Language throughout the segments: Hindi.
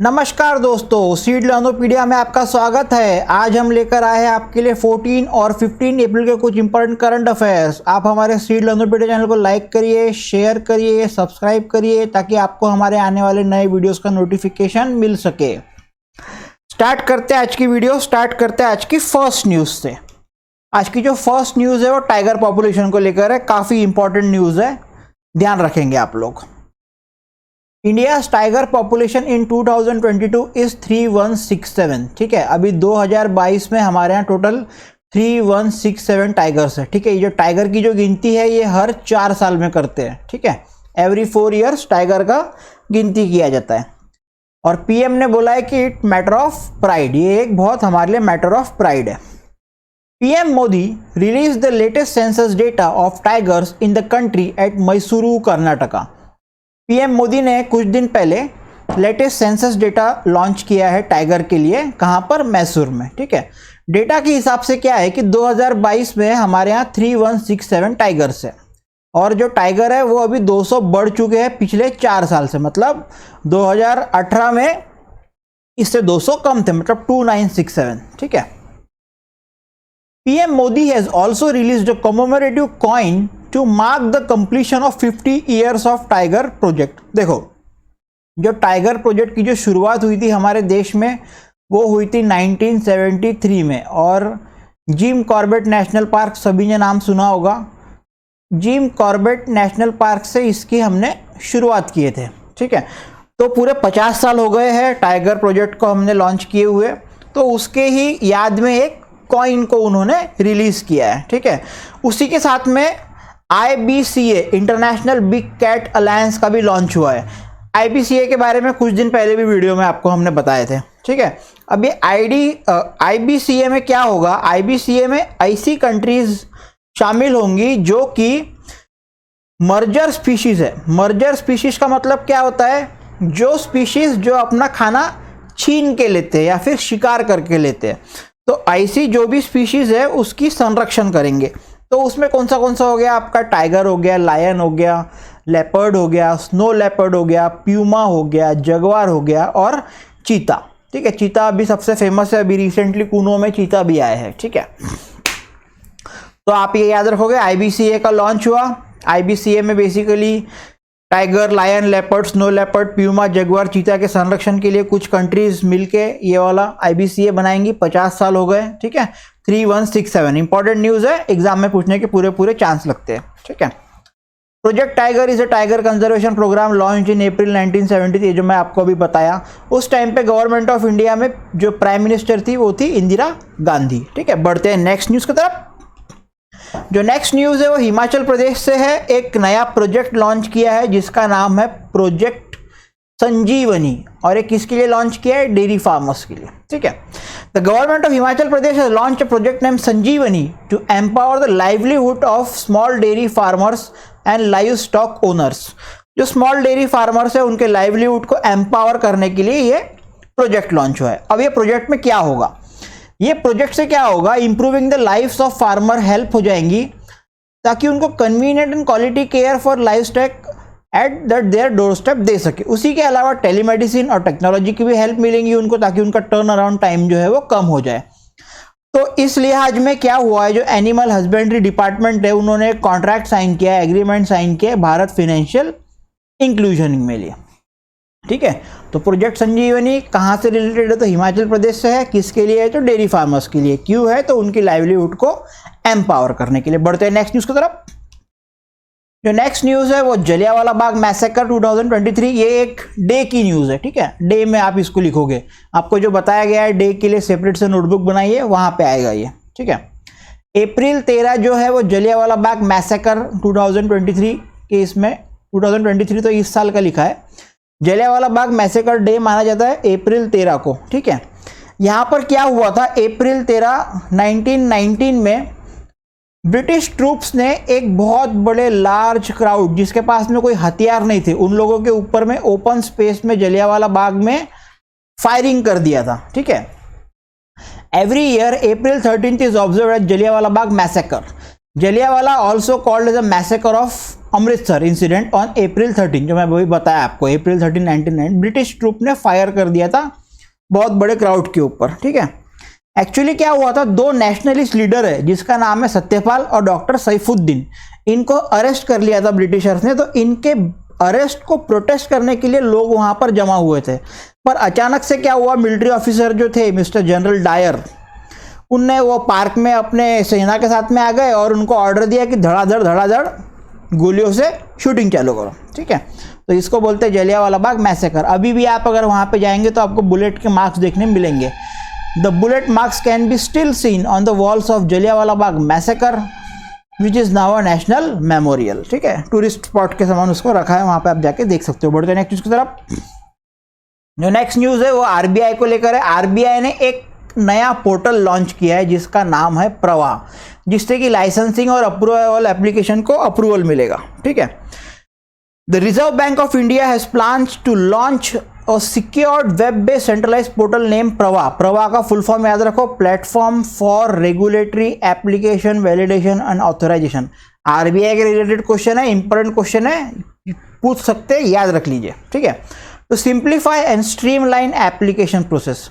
नमस्कार दोस्तों, सीड लर्नोपीडिया में आपका स्वागत है। आज हम लेकर आए हैं आपके लिए 14 और 15 अप्रैल के कुछ इंपॉर्टेंट करंट अफेयर्स। आप हमारे सीड लर्नोपीडिया चैनल को लाइक करिए, शेयर करिए, सब्सक्राइब करिए ताकि आपको हमारे आने वाले नए वीडियोस का नोटिफिकेशन मिल सके। स्टार्ट करते हैं आज की वीडियो। स्टार्ट करते हैं आज की फर्स्ट न्यूज़ से। आज की जो फर्स्ट न्यूज़ है वो टाइगर पॉपुलेशन को लेकर है। काफ़ी इंपॉर्टेंट न्यूज़ है, ध्यान रखेंगे आप लोग। India's tiger population in 2022 is 3167। ठीक है, अभी 2022 में हमारे यहाँ टोटल 3167 टाइगर्स है। ठीक है, ये जो टाइगर की जो गिनती है ये हर 4 साल में करते हैं। ठीक है, एवरी 4 ईयर्स टाइगर का गिनती किया जाता है। और पीएम ने बोला है कि इट मैटर ऑफ प्राइड, ये एक बहुत हमारे लिए मैटर ऑफ प्राइड है। PM Modi release the latest census data of tigers in the country at Mysuru, Karnataka. PM Modi ने कुछ दिन पहले लेटेस्ट सेंसस डेटा लॉन्च किया है टाइगर के लिए। कहां पर? मैसूर में। ठीक है, डेटा के हिसाब से क्या है कि 2022 में हमारे यहाँ 3167 टाइगर्स है और जो टाइगर है वो अभी 200 बढ़ चुके हैं पिछले 4 साल से। मतलब 2018 में इससे 200 कम थे, मतलब 2967। ठीक है, PM Modi has also released a commemorative coin to mark the completion of 50 years of tiger project. देखो, जो टाइगर प्रोजेक्ट की जो शुरुआत हुई थी हमारे देश में वो हुई थी 1973 में। और जिम कॉर्बेट नेशनल पार्क, सभी ने नाम सुना होगा। जिम कॉर्बेट नेशनल पार्क से इसकी हमने शुरुआत किए थे। ठीक है, तो पूरे 50 साल हो गए हैं टाइगर प्रोजेक्ट को हमने लॉन्च किए हुए। तो उसके ही याद में एक कॉइन को उन्होंने रिलीज किया है। ठीक है, उसी के साथ में IBCA international big cat alliance का भी लॉन्च हुआ है। IBCA के बारे में कुछ दिन पहले भी वीडियो में आपको हमने बताए थे। ठीक है, अब ये IBCA में क्या होगा? IBCA में ऐसी कंट्रीज शामिल होंगी जो कि मर्जर स्पीशीज है। मर्जर स्पीशीज का मतलब क्या होता है? जो स्पीशीज जो अपना खाना छीन के लेते हैं या फिर शिकार करके लेते हैं। तो ऐसी जो भी स्पीशीज है उसकी संरक्षण करेंगे। तो उसमें कौन सा हो गया आपका? टाइगर हो गया, लायन हो गया, लेपर्ड हो गया, स्नो लेपर्ड हो गया, प्यूमा हो गया, जगवार हो गया और चीता। ठीक है, चीता अभी सबसे फेमस है। अभी रिसेंटली कूनो में चीता भी आया है। ठीक है, तो आप ये याद रखोगे IBCA का लॉन्च हुआ। IBCA में basically tiger, lion, leopard, snow leopard, puma, jaguar, cheetah के संरक्षण के लिए कुछ कंट्रीज मिलके ये वाला IBCA बनाएंगी। 50 साल हो गए। ठीक है, 3167 इंपॉर्टेंट न्यूज है, एग्जाम में पूछने के पूरे चांस लगते हैं। ठीक है, project tiger is a tiger conservation programme launch in April 1973। ये जो मैं आपको अभी बताया, उस टाइम पे गवर्नमेंट ऑफ इंडिया में जो प्राइम मिनिस्टर थी वो थी इंदिरा गांधी। ठीक है, बढ़ते हैं नेक्स्ट न्यूज की तरफ। जो नेक्स्ट न्यूज़ है वो हिमाचल प्रदेश से है। एक नया प्रोजेक्ट लॉन्च किया है जिसका नाम है प्रोजेक्ट संजीवनी। और ये किसके लिए लॉन्च किया है? डेयरी फार्मर्स के लिए। ठीक है, the government of Himachal Pradesh has launch a project name Sanjeevani to empower the livelihood of small dairy farmers and livestock owners. जो स्मॉल डेयरी फार्मर्स है उनके लाइवलीहुड को एम्पावर करने के लिए ये प्रोजेक्ट लॉन्च हुआ है। अब ये प्रोजेक्ट में क्या होगा? ये प्रोजेक्ट से क्या होगा? Improving the lifes of farmer help हो जाएंगी ताकि उनको convenient and quality care for livestock at that their doorstep दे सके। उसी के अलावा टेलीमेडिसिन और टेक्नोलॉजी की भी हेल्प मिलेंगी उनको ताकि उनका टर्न अराउंड टाइम जो है वो कम हो जाए। तो इस लिहाज में क्या हुआ है, जो एनिमल हस्बेंड्री डिपार्टमेंट है उन्होंने एक कॉन्ट्रैक्ट साइन किया है, एग्रीमेंट साइन किया है भारत फाइनेंशियल इंक्लूजन में लिए। ठीक है, तो प्रोजेक्ट संजीवनी कहाँ से रिलेटेड है? तो हिमाचल प्रदेश से है। किसके लिए है? तो डेयरी फार्मर्स के लिए। क्यों है? तो उनकी लाइवलीहुड को एम्पावर करने के लिए। बढ़ते हैं नेक्स्ट न्यूज की तरफ। जो नेक्स्ट न्यूज है वो जलियांवाला बाग मैसेकर 2023। ये एक डे की न्यूज है। ठीक है, डे में आप इसको लिखोगे। आपको जो बताया गया है डे के लिए सेपरेट से नोटबुक बनाइए, वहां पे आएगा ये। ठीक है, अप्रैल 13 जो है वो जलियांवाला बाग मैसेकर 2023 के, इसमें 2023 तो इस साल का लिखा है। जलियांवाला बाग मैसेकर डे माना जाता है अप्रैल 13 को। ठीक है, यहाँ पर क्या हुआ था? अप्रैल 13 1919 में ब्रिटिश ट्रूप्स ने एक बहुत बड़े लार्ज क्राउड जिसके पास में कोई हथियार नहीं थे उन लोगों के ऊपर में ओपन स्पेस में जलियांवाला बाग में फायरिंग कर दिया था। ठीक है, every year April 13 is observe at Jallianwala Bagh massacre. Jallianwala also called as a massacre of Amritsar incident on April 13, जो मैं वही बताया आपको, अप्रैल 13, 1999 ब्रिटिश ट्रूप ने फायर कर दिया था बहुत बड़े क्राउड के ऊपर, ठीक है। एक्चुअली क्या हुआ था, दो नेशनलिस्ट लीडर है जिसका नाम है सत्यपाल और डॉक्टर सैफुद्दीन, इनको अरेस्ट कर लिया था ब्रिटिशर्स ने। तो इनके अरेस्ट को प्रोटेस्ट करने के लिए लोग वहां पर जमा हुए थे, पर अचानक से क्या हुआ, मिलिट्री ऑफिसर जो थे मिस्टर जनरल डायर, उनने वो पार्क में अपने सेना के साथ में आ गए और उनको ऑर्डर दिया कि धड़ाधड़ गोलियों से शूटिंग चालू करो, ठीक है। तो इसको बोलते हैं जलियांवाला बाग मैसेकर। अभी भी आप अगर वहां पे जाएंगे तो आपको बुलेट के मार्क्स देखने मिलेंगे। The bullet marks can be still seen on the walls of Jallianwala Bagh massacre which is now a national memorial, ठीक है। टूरिस्ट स्पॉट के समान उसको रखा है, वहां पे आप जाके देख सकते हो। बढ़ते हैं नेक्स्ट न्यूज की तरफ। जो नेक्स्ट न्यूज है वो आरबीआई को लेकर है। आरबीआई ने एक नया पोर्टल लॉन्च किया है जिसका नाम है प्रवाह, जिससे कि लाइसेंसिंग और अप्रूवल एप्लीकेशन को अप्रूवल मिलेगा, ठीक है। The Reserve Bank of India has plans to launch a secured web based centralised portal name Pravaah. Pravaah का फुल फॉर्म याद रखो, platform for regulatory application validation and authorisation. RBI के रिलेटेड क्वेश्चन है, इंपॉर्टेंट क्वेश्चन है, पूछ सकते हैं, याद रख लीजिए, ठीक है। तो simplify and streamline application process.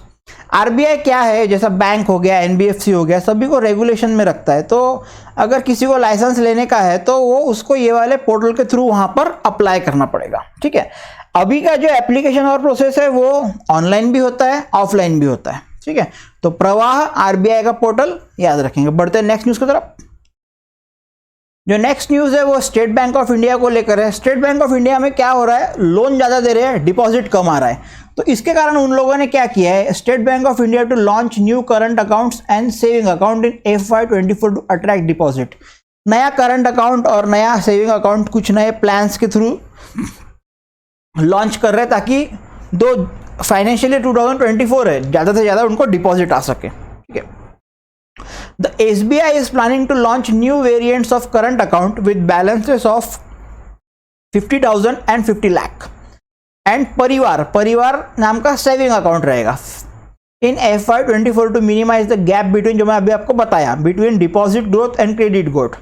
RBI क्या है, जैसा बैंक हो गया, एनबीएफसी हो गया, सभी को रेगुलेशन में रखता है। तो अगर किसी को लाइसेंस लेने का है तो वो उसको ये वाले पोर्टल के थ्रू वहां पर अप्लाई करना पड़ेगा, ठीक है। अभी का जो एप्लीकेशन और प्रोसेस है वो ऑनलाइन भी होता है, ऑफलाइन भी होता है, ठीक है। तो प्रवाह आरबीआई का पोर्टल याद रखेंगे। बढ़ते हैं नेक्स्ट न्यूज की तरफ। जो नेक्स्ट न्यूज है वो स्टेट बैंक ऑफ इंडिया को लेकर है। स्टेट बैंक ऑफ इंडिया में क्या हो रहा है, लोन ज्यादा दे रहे हैं, डिपॉजिट कम आ रहा है। तो इसके कारण उन लोगों ने क्या किया है, State Bank of India to launch new current accounts and saving account in FY24 to attract deposit. नया करंट अकाउंट और नया सेविंग अकाउंट कुछ नए प्लान्स के थ्रू लॉन्च कर रहे हैं ताकि दो फाइनेंशियल 2024 है, ज्यादा से ज्यादा उनको डिपॉजिट आ सके, ठीक है। The SBI is planning to launch new variants of current account with balances of 50,000 and 50 lakh and परिवार नाम का सेविंग अकाउंट रहेगा in FY24 to minimize the gap between, जो मैं अभी आपको बताया, between deposit growth and credit growth.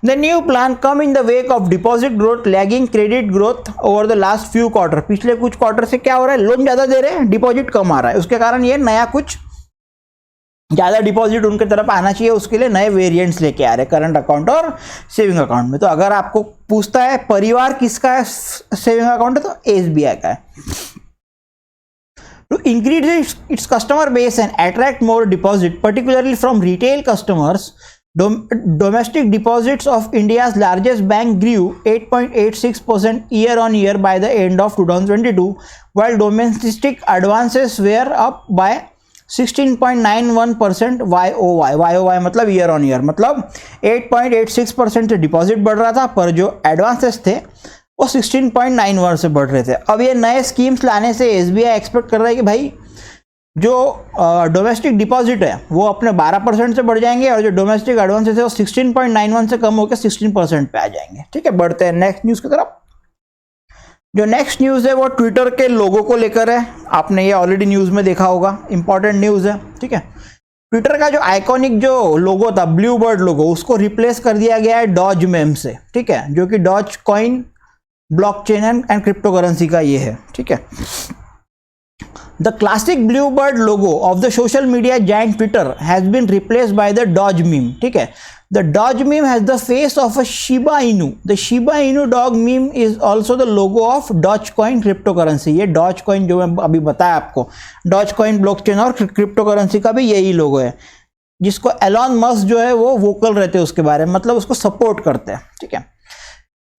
The new plan come in the wake of deposit growth lagging credit growth over the last few quarter. पिछले कुछ क्वार्टर से क्या हो रहा है, लोन ज्यादा दे रहे हैं, डिपॉजिट कम आ रहा है, उसके कारण ये नया कुछ ज्यादा डिपॉजिट उनके तरफ आना चाहिए, उसके लिए नए वेरिएंट्स लेके आ रहे हैं करंट अकाउंट और सेविंग अकाउंट में। तो अगर आपको पूछता है परिवार किसका है सेविंग अकाउंट है, तो एसबीआई का है। To increase its customer base and attract more deposit particularly from retail customers, domestic deposits of India's largest bank grew 8.86% year on year by the end of 2022, while domestic advances were up by 16.91% YOY मतलब ईयर ऑन ईयर, मतलब 8.86% से डिपॉजिट बढ़ रहा था, पर जो एडवांसेस थे वो 16.91 से बढ़ रहे थे। अब ये नए स्कीम्स लाने से एसबीआई एक्सपेक्ट कर रहा है कि भाई जो डोमेस्टिक डिपॉजिट है वो अपने 12% से बढ़ जाएंगे और जो डोमेस्टिक एडवांसेस है वो 16.91 से कम होकर 16% पे आ जाएंगे, ठीक है। बढ़ते हैं नेक्स्ट न्यूज़ की तरफ। जो नेक्स्ट न्यूज़ है वो ट्विटर के लोगो को लेकर है। आपने ये ऑलरेडी न्यूज़ में देखा होगा, इंपॉर्टेंट न्यूज़ है, ठीक है। ट्विटर का जो आइकॉनिक जो लोगो था, ब्लू बर्ड लोगो, उसको रिप्लेस कर दिया गया है डॉज मेम से, ठीक है, जो कि Dogecoin blockchain and cryptocurrency का ये है, ठीक है। The classic blue bird logo of the social media giant Twitter has been replaced by the Doge meme, ठीक है। The Doge meme has the face of a Shiba Inu. The Shiba Inu dog meme is also the logo of Dogecoin cryptocurrency. ये Dogecoin जो मैं अभी बताया आपको, Dogecoin ब्लॉकचेन और क्रिप्टो करेंसी का भी यही लोगो है, जिसको एलॉन मस्क जो है वो वोकल रहते हैं उसके बारे में, मतलब उसको सपोर्ट करते हैं, ठीक है।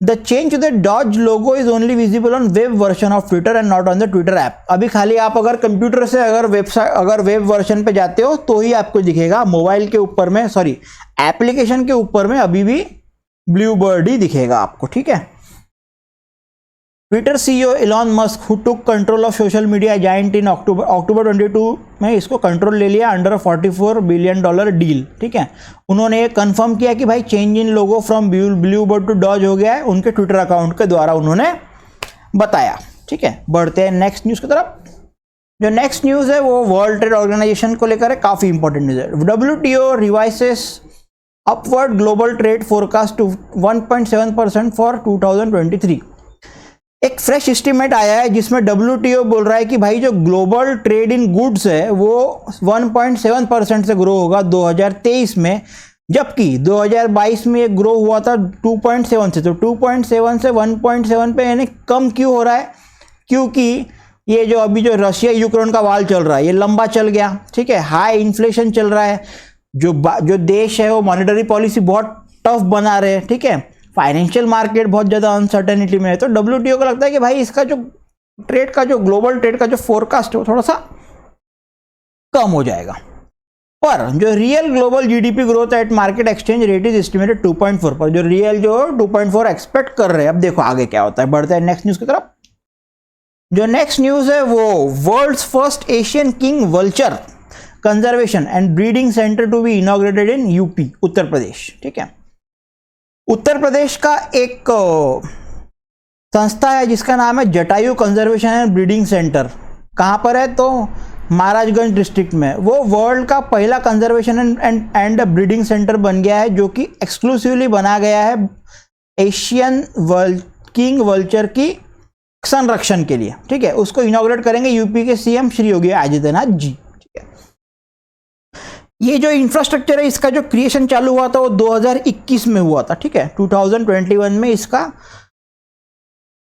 The change to the Doge logo is only visible on web version of Twitter and not on the Twitter app. अभी खाली आप अगर कंप्यूटर से अगर वेब वर्जन पे जाते हो तो ही आपको दिखेगा, मोबाइल के ऊपर में, सॉरी एप्लीकेशन के ऊपर में अभी भी ब्लू बर्ड ही दिखेगा आपको, ठीक है। Twitter CEO Elon Musk who took control of social media giant in October 22 में इसको कंट्रोल ले लिया अंडर $44 बिलियन डील, ठीक है। उन्होंने ये कंफर्म किया कि भाई change in logo from blue bird to doge हो गया है, उनके ट्विटर अकाउंट के द्वारा उन्होंने बताया, ठीक है। बढ़ते हैं नेक्स्ट न्यूज़ की तरफ। जो नेक्स्ट न्यूज़ है वो वर्ल्ड ट्रेड ऑर्गेनाइजेशन को लेकर है, काफ़ी इंपॉर्टेंट न्यूज़ है। WTO revises upward global trade forecast to 1.7% for 2023। एक फ्रेश एस्टीमेट आया है जिसमें WTO बोल रहा है कि भाई जो ग्लोबल ट्रेड इन गुड्स है वो 1.7% से ग्रो होगा 2023 में, जबकि 2022 में ये ग्रो हुआ था 2.7 से। तो 2.7 से 1.7 पे यानी कम क्यों हो रहा है? क्योंकि ये जो अभी जो रशिया यूक्रेन का वार चल रहा है ये लंबा चल गया, ठीक है, हाई इन्फ्लेशन चल रहा है, जो देश है वो मॉनेटरी पॉलिसी बहुत टफ बना रहे हैं, ठीक है, फाइनेंशियल मार्केट बहुत ज़्यादा अनसर्टेनिटी में है। तो WTO को लगता है कि भाई इसका जो ट्रेड का जो ग्लोबल ट्रेड का जो फोरकास्ट है वो थोड़ा सा कम हो जाएगा। पर जो real global GDP growth at market exchange rate is estimated 2.4 पर, जो रियल जो 2.4 एक्सपेक्ट कर रहे हैं। अब देखो आगे क्या होता है, बढ़ते हैं नेक्स्ट न्यूज़ की तरफ। जो नेक्स्ट न्यूज़ है वो world's first Asian king vulture conservation and breeding centre to be inaugurated in UP Uttar Pradesh, ठीक है। उत्तर प्रदेश का एक संस्था है जिसका नाम है Jatayu conservation and breeding centre. कहाँ पर है? तो महाराजगंज डिस्ट्रिक्ट में। वो वर्ल्ड का पहला कंजर्वेशन एंड ब्रीडिंग सेंटर बन गया है जो कि एक्सक्लूसिवली बना गया है एशियन किंग वल्चर की संरक्षण के लिए, ठीक है। उसको इनॉग्रेट करेंगे UP के CM श्री योगी आदित्यनाथ जी, ठीक है। ये जो इंफ्रास्ट्रक्चर है इसका जो क्रिएशन चालू हुआ था वो 2021 में हुआ था, ठीक है। 2021 में इसका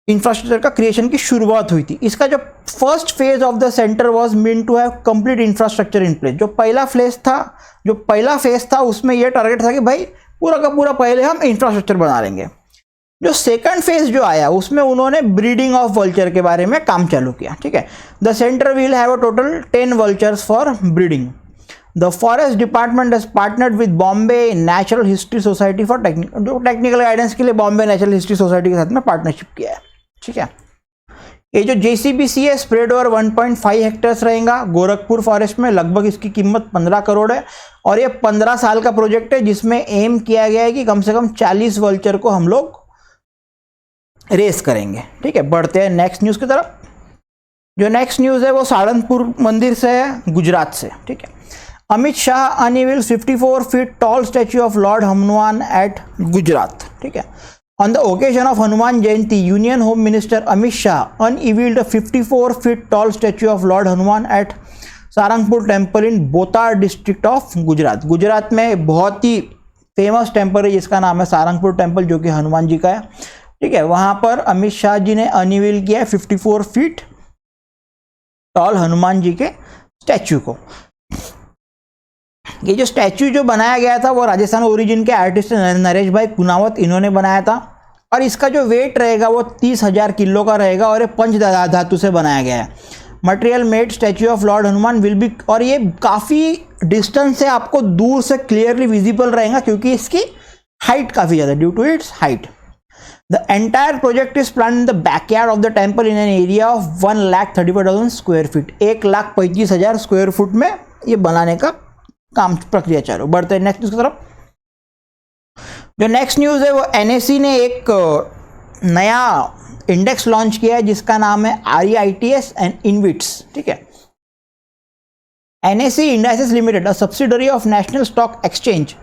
इंफ्रास्ट्रक्चर का क्रिएशन की शुरुआत हुई थी। इसका जो first phase of the centre was meant to have complete infrastructure in place. जो पहला फेज था उसमें यह टारगेट था कि भाई पूरा का पूरा पहले हम इंफ्रास्ट्रक्चर बना लेंगे। जो सेकंड फेज जो आया उसमें उन्होंने ब्रीडिंग ऑफ वल्चर के बारे में काम चालू किया, ठीक है। The centre will have a total 10 vultures for breeding. The forest department has partnered with Bombay natural history society for technical guidance के लिए बॉम्बे नेचुरल हिस्ट्री सोसाइटी के साथ में पार्टनरशिप किया है, ठीक है। ये जो JCBC है स्प्रेड ओवर 1.5 हेक्टेयर्स रहेगा गोरखपुर फॉरेस्ट में। लगभग इसकी कीमत 15 करोड़ है और ये 15 साल का प्रोजेक्ट है जिसमें एम किया गया है कि कम से कम 40 वल्चर को हम लोग रेस करेंगे, ठीक है। बढ़ते हैं नेक्स्ट न्यूज़ की तरफ। जो नेक्स्ट न्यूज़ है वो सारनपुर मंदिर से है, गुजरात से, ठीक है। Amit Shah unveils 54 feet tall statue of Lord Hanuman at Gujarat, ठीक है। On the occasion of Hanuman Jayanti, Union Home Minister Amit Shah unveiled a 54 feet tall statue of Lord Hanuman at Sarangpur Temple in Botar district of Gujarat। Gujarat में बहुत ही फेमस टेम्पल है जिसका नाम है सारंगपुर टेम्पल जो कि हनुमान जी का है, ठीक है। वहाँ पर अमित शाह जी ने अनवील किया 54 फीट टॉल हनुमान जी के स्टैच्यू को। ये जो स्टैच्यू जो बनाया गया था वो राजस्थान ओरिजिन के आर्टिस्ट नरेश भाई कुनावत इन्होंने बनाया था और इसका जो वेट रहेगा वो 30,000 किलो का रहेगा और ये पंच धातु से बनाया गया है। Material made statue of Lord Hanuman will be, और ये काफ़ी डिस्टेंस से आपको दूर से क्लियरली विजिबल रहेगा क्योंकि इसकी हाइट काफ़ी ज़्यादा due to its height. The entire project is plan in the backyard of the temple in an area of 1,35,000 square feet. 1,35,000 square foot में ये बनाने का काम प्रक्रिया चालू। बढ़ते हैं नेक्स्ट न्यूज़ की तरफ। जो नेक्स्ट न्यूज़ है वो NSE ने एक नया इंडेक्स लॉन्च किया है जिसका नाम है REITs एंड InvITs, ठीक है। NSE Indices Limited, a subsidiary of National Stock Exchange,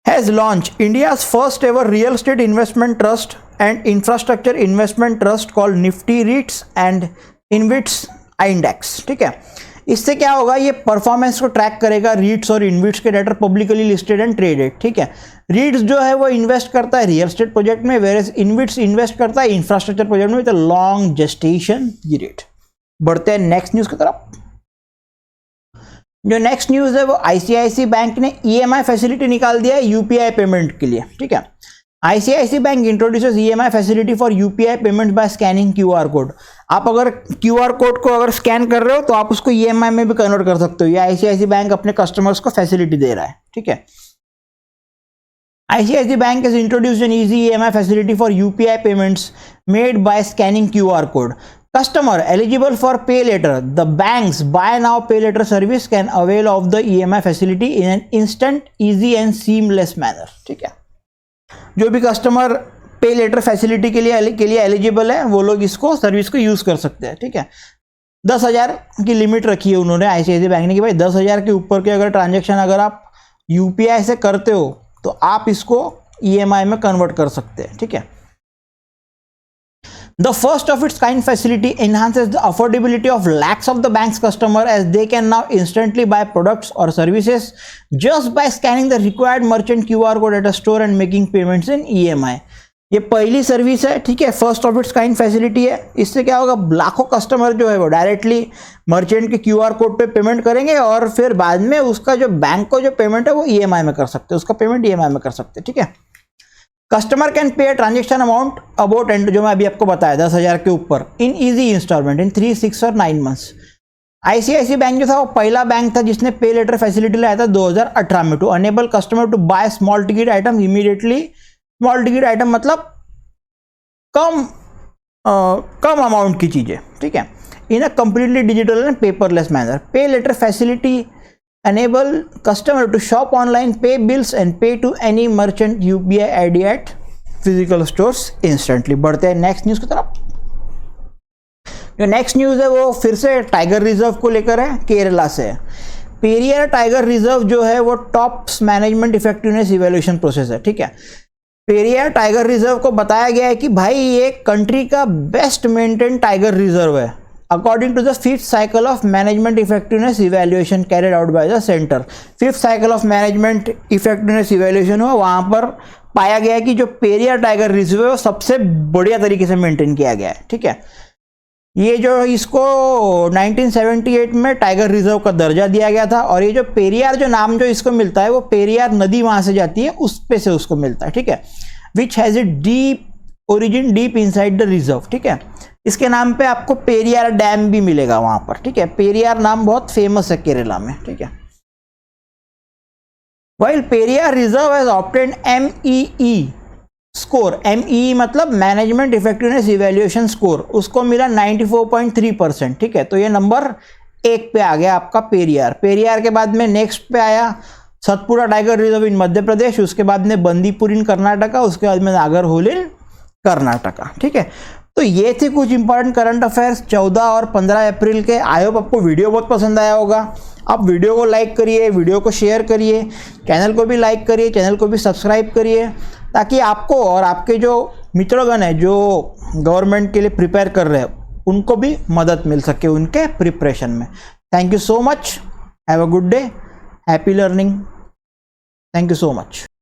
has launched India's first ever real estate investment trust and infrastructure investment trust called Nifty REITs and InvITs Index, ठीक है। इससे क्या होगा, ये परफॉर्मेंस को ट्रैक करेगा रीट्स और इनविट्स के debtor publicly listed and traded, ठीक है। रीट्स जो है वो इन्वेस्ट करता है रियल एस्टेट प्रोजेक्ट में, वेयर इनविट्स इन्वेस्ट करता है इंफ्रास्ट्रक्चर प्रोजेक्ट में with a long gestation period. बढ़ते हैं नेक्स्ट न्यूज़ की तरफ। जो नेक्स्ट न्यूज़ है वो ICICI बैंक ने EMI फैसिलिटी निकाल दिया है UPI पेमेंट के लिए, ठीक है। ICICI bank introduces EMI facility for UPI payment by scanning QR code. आप अगर QR कोड को अगर स्कैन कर रहे हो तो आप उसको EMI में भी कन्वर्ट कर सकते हो। ये ICICI बैंक अपने कस्टमर्स को फैसिलिटी दे रहा है, ठीक है। ICICI bank has introduced an easy EMI facility for UPI payments made by scanning QR code. Customer eligible for pay later. The bank's buy now pay later service can avail of the EMI facility in an instant, easy and seamless manner, ठीक है। जो भी कस्टमर पे लेटर फैसिलिटी के लिए एलिजिबल है वो लोग इसको सर्विस को यूज़ कर सकते हैं, ठीक है। 10,000 की लिमिट रखी है उन्होंने ICICI बैंक ने कि भाई 10,000 के ऊपर के अगर ट्रांजेक्शन अगर आप UPI से करते हो तो आप इसको EMI में कन्वर्ट कर सकते हैं, ठीक है। The first of its kind facility enhances the affordability of lakhs of the bank's customer as they can now instantly buy products or services just by scanning the required merchant QR code at a store and making payments in EMI. ये पहली सर्विस है, ठीक है, first of its kind facility है। इससे क्या होगा, लाखों कस्टमर जो है वो डायरेक्टली मर्चेंट के QR कोड पे पेमेंट करेंगे और फिर बाद में उसका जो बैंक को जो पेमेंट है वो EMI में कर सकते हैं, उसका पेमेंट EMI में कर सकते हैं, ठीक है। Customer can pay transaction amount about and जो मैं अभी आपको बताया 10,000 के ऊपर इन ईजी इंस्टॉलमेंट इन 3, 6 और 9 मंथ्स। ICICI बैंक जो था वो पहला बैंक था जिसने पे लेटर फैसिलिटी लाया था 2018 में to enable customer to buy small ticket item immediately. Small ticket item मतलब कम अमाउंट की चीज़ें, ठीक है, in a completely digital and paperless manner. Pay later facility enable customer to shop online, pay bills and pay to any merchant UPI ID at physical stores instantly। बढ़ते हैं नेक्स्ट न्यूज़ की तरफ। जो नेक्स्ट न्यूज़ है वो फिर से टाइगर रिजर्व को लेकर है, केरला से। पेरियार टाइगर रिजर्व जो है वो tops management effectiveness evaluation process है, ठीक है। पेरियार टाइगर रिजर्व को बताया गया है कि भाई ये कंट्री का बेस्ट मेंटेन टाइगर रिजर्व है according to the 5th cycle of management effectiveness evaluation carried out by the center। 5th cycle of management effectiveness evaluation हुआ, वहाँ पर पाया गया कि जो पेरियार टाइगर रिजर्व है वो सबसे बढ़िया तरीके से मेंटेन किया गया है, ठीक है। ये जो इसको 1978 में टाइगर रिजर्व का दर्जा दिया गया था और ये जो पेरियार जो नाम जो इसको मिलता है वो पेरियार नदी वहाँ से जाती है उस पे से उसको मिलता है, ठीक है। Which has a deep origin deep inside the reserve, ठीक है। इसके नाम पे आपको पेरियार डैम भी मिलेगा वहां पर, ठीक है। पेरियार नाम बहुत फेमस है केरला में, ठीक है। While Periyar reserve has obtained MEE score, MEE मतलब मैनेजमेंट इफेक्टिवनेस इवैल्यूएशन स्कोर, उसको मिला 94.3%, ठीक है। तो ये नंबर 1 पे आ गया आपका पेरियार। पेरियार के बाद में नेक्स्ट पे आया Satpura tiger reserve in Madhya Pradesh, उसके बाद में बंदीपुर इन कर्नाटका, उसके बाद में नागरहोल इन कर्नाटका, ठीक है। तो ये थे कुछ इंपॉर्टेंट करंट अफेयर्स 14 और 15 अप्रैल के। आई होप आपको वीडियो बहुत पसंद आया होगा। आप वीडियो को लाइक करिए, वीडियो को शेयर करिए, चैनल को भी लाइक करिए, चैनल को भी सब्सक्राइब करिए, ताकि आपको और आपके जो मित्रगण हैं जो गवर्नमेंट के लिए प्रिपेयर कर रहे हैं उनको भी मदद मिल सके उनके प्रिपरेशन में। Thank you so much, have a good day, happy learning, thank you so much.